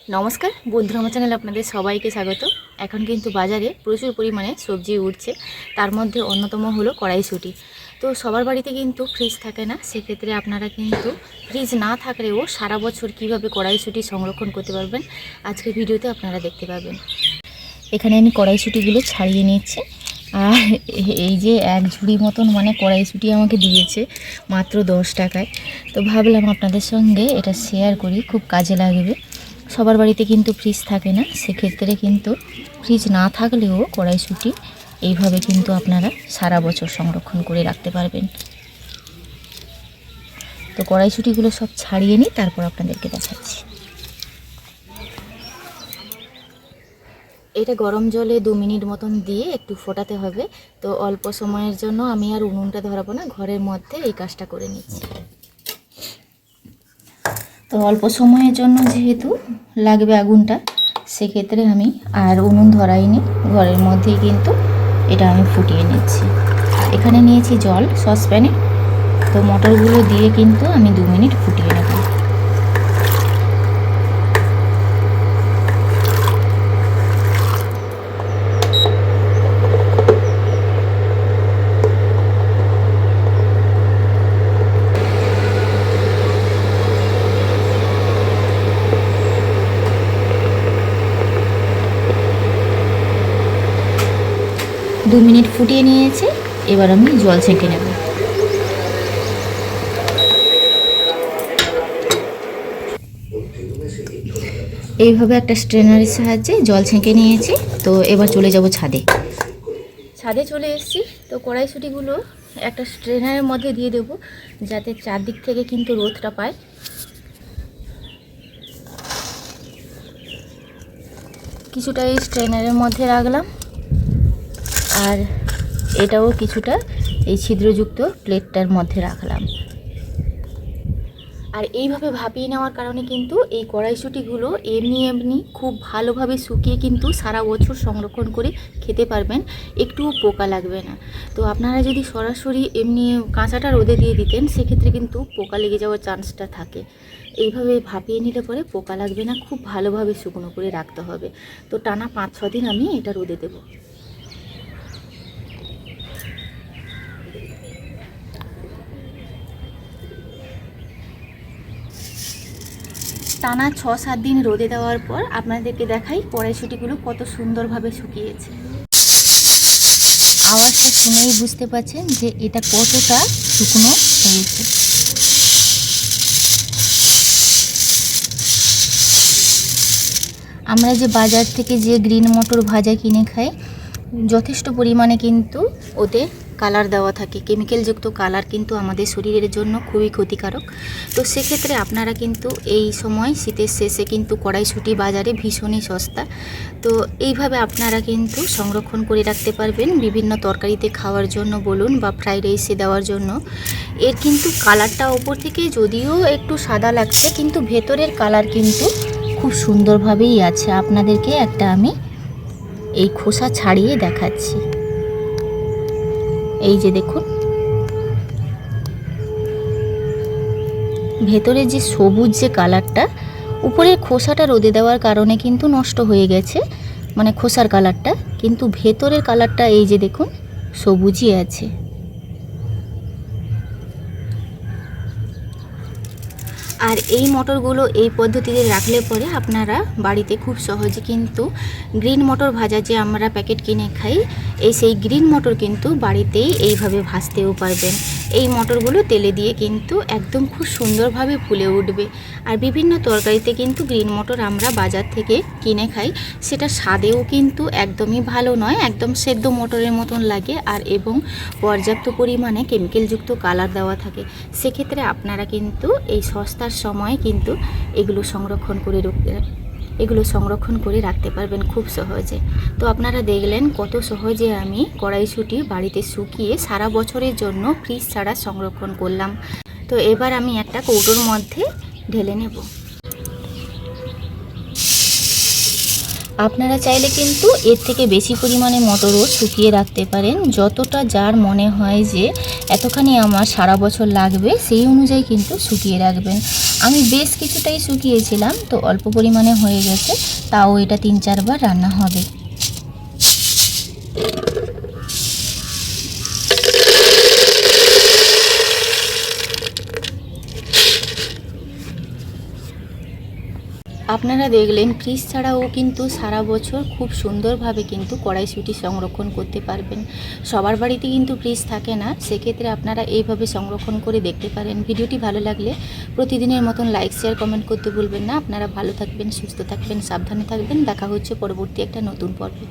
নমস্কার বন্ধুরা, আমার চ্যানেলে আপনাদের সবাইকে স্বাগত। এখন কিন্তু বাজারে প্রচুর পরিমাণে সবজি উঠছে, তার মধ্যে অন্যতম হলো কড়াইশুঁটি। তো সবার বাড়িতে কিন্তু ফ্রিজ থাকে না, সেক্ষেত্রে আপনারা কিন্তু ফ্রিজ না থাকলেও সারা বছর কিভাবে কড়াইশুঁটি সংরক্ষণ করতে পারবেন আজকের ভিডিওতে আপনারা দেখতে পাবেন। এখানে আমি কড়াইশুঁটিগুলো ছাড়িয়ে নিচ্ছি, আর এই যে এক ঝুড়ি মতন কড়াইশুঁটি আমাকে দিয়েছে মাত্র 10 টাকায়। তো ভাবলাম আপনাদের সঙ্গে এটা শেয়ার করি, খুব কাজে লাগবে। সবার বাড়িতে কিন্তু ফ্রিজ থাকে না, সেক্ষেত্রে কিন্তু ফ্রিজ না থাকলেও কড়াইশুঁটি এইভাবে কিন্তু আপনারা সারা বছর সংরক্ষণ করে রাখতে পারবেন। তো কড়াইশুঁটিগুলো সব ছাড়িয়ে নিই, তারপর আপনাদেরকে দেখাচ্ছি। এটা গরম জলে 2 মিনিট মতন দিয়ে একটু ফোটাতে হবে। তো অল্প সময়ের জন্য আমি আর উনুনটা ধরাবো না, ঘরের মধ্যে এই কাজটা করে নিচ্ছি। তো অল্প সময়ের জন্য যেহেতু লাগবে আগুনটা, সেক্ষেত্রে আমি আর উনুন ধরাইনি, ঘরের মধ্যেই কিন্তু এটা আমি ফুটিয়ে নিচ্ছি। এখানে নিয়েছি জল সসপ্যানে, তো মটরগুলো দিয়ে কিন্তু আমি 2 মিনিট ফুটিয়ে নেব। দু মিনিট ফুটিয়ে নিয়েছি, এবার আমি জল ছেঁকে নেব। এইভাবে একটা স্ট্রেনারের সাহায্যে জল ছেঁকে নিয়েছি। তো এবার চলে যাব ছাদে। ছাদে চলে এসেছি। তো কড়াইশুঁটিগুলো একটা স্ট্রেনারের মধ্যে দিয়ে দেব, যাতে চারদিক থেকে কিন্তু রোদটা পায়। কিছুটা এই স্ট্রেনারের মধ্যে রাখলাম, আর এটাও কিছুটা এই ছিদ্রযুক্ত প্লেটটার মধ্যে রাখলাম। আর এইভাবে ভাপিয়ে নেওয়ার কারণে কিন্তু এই কড়াইশুঁটিগুলো এমনি খুব ভালোভাবে শুকিয়ে কিন্তু সারা বছর সংরক্ষণ করে খেতে পারবেন, একটুও পোকা লাগবে না। তো আপনারা যদি সরাসরি এমনি কাঁচাটা রোদে দিয়ে দিতেন, সেক্ষেত্রে কিন্তু পোকা লেগে যাওয়ার চান্সটা থাকে। এইভাবে ভাপিয়ে নিলে পরে পোকা লাগবে না, খুব ভালোভাবে শুকনো করে রাখতে হবে। তো টানা 5-6 দিন আমি এটা রোদে দেবো। টানা 6-7 দিন রোদে দেওয়ার পর আপনাদেরকে দেখাই কড়াইশুঁটিগুলো কত সুন্দরভাবে শুকিয়েছে। আওয়াজটা শুনেই বুঝতে পারছেন যে এটা কতটা শুকনো হয়েছে। আমরা যে বাজার থেকে যে গ্রিন মটর ভাজা কিনে খাই, যথেষ্ট পরিমাণে কিন্তু ওতে কালার দেওয়া থাকে, কেমিক্যালযুক্ত কালার, কিন্তু আমাদের শরীরের জন্য খুবই ক্ষতিকারক। তো সেক্ষেত্রে আপনারা কিন্তু এই সময় শীতের শেষে কিন্তু কড়াইশুঁটি বাজারে ভীষণই সস্তা। তো এইভাবে আপনারা কিন্তু সংরক্ষণ করে রাখতে পারবেন বিভিন্ন তরকারিতে খাওয়ার জন্য বলুন, বা ফ্রাইড রাইসে দেওয়ার জন্য। এর কিন্তু কালারটা ওপর থেকে যদিও একটু সাদা লাগছে, কিন্তু ভেতরের কালার কিন্তু খুব সুন্দরভাবেই আছে। আপনাদেরকে একটা আমি এই খোসা ছাড়িয়ে দেখাচ্ছি। এই যে দেখুন, ভেতরে যে সবুজ যে কালারটা, উপরের খোসাটা রোদে দেওয়ার কারণে কিন্তু নষ্ট হয়ে গেছে, খোসার কালারটা, কিন্তু ভেতরের কালারটা এই যে দেখুন সবুজই আছে। আর এই মটরগুলো এই পদ্ধতিতে রাখলে পরে আপনারা বাড়িতে খুব সহজে কিন্তু গ্রিন মটর ভাজা যে আমরা প্যাকেট কিনে খাই, সেই গ্রিন মটর কিন্তু বাড়িতেই এইভাবে ভাজতেও পারবেন। এই মটরগুলো তেলে দিয়ে কিন্তু একদম খুব সুন্দরভাবে ফুলে উঠবে। আর বিভিন্ন তরকারিতে কিন্তু গ্রিন মটর আমরা বাজার থেকে কিনে খাই, সেটা স্বাদেও কিন্তু একদমই ভালো নয়, একদম সেদ্ধ মটরের মতন লাগে, আর এবং পর্যাপ্ত পরিমাণে কেমিক্যালযুক্ত কালার দেওয়া থাকে। সেক্ষেত্রে আপনারা কিন্তু এই সস্তার সময় কিন্তু এগুলো সংরক্ষণ করে রাখতে পারবেন খুব সহজে। তো আপনারা দেখলেন কত সহজে আমি কড়াইশুঁটি বাড়িতে শুকিয়ে সারা বছরের জন্য ফ্রিজ ছাড়া সংরক্ষণ করলাম। তো এবার আমি একটা কৌটোর মধ্যে ঢেলে নেব। আপনারা চাইলে কিন্তু এর থেকে বেশি পরিমাণে মটরও শুকিয়ে রাখতে পারেন, যতটা যার মনে হয় যে এতখানি আমার সারা বছর লাগবে সেই অনুযায়ী কিন্তু শুকিয়ে রাখবেন। আমি বেশ কিছুটাই শুকিয়েছিলাম, তো অল্প পরিমাণে হয়ে গেছে, তাও এটা 3-4 বার রান্না হবে। আপনারা দেখলেন ফ্রিজ ছাড়াও কিন্তু সারা বছর খুব সুন্দরভাবে কিন্তু কড়াইশুঁটি সংরক্ষণ করতে পারবেন। সবার বাড়িতে কিন্তু ফ্রিজ থাকে না, সেক্ষেত্রে আপনারা এইভাবে সংরক্ষণ করে দেখতে পারেন। ভিডিওটি ভালো লাগলে প্রতিদিনের মতন লাইক, শেয়ার, কমেন্ট করতে ভুলবেন না। আপনারা ভালো থাকবেন, সুস্থ থাকবেন, সাবধানে থাকবেন। দেখা হচ্ছে পরবর্তী একটা নতুন পর্বে।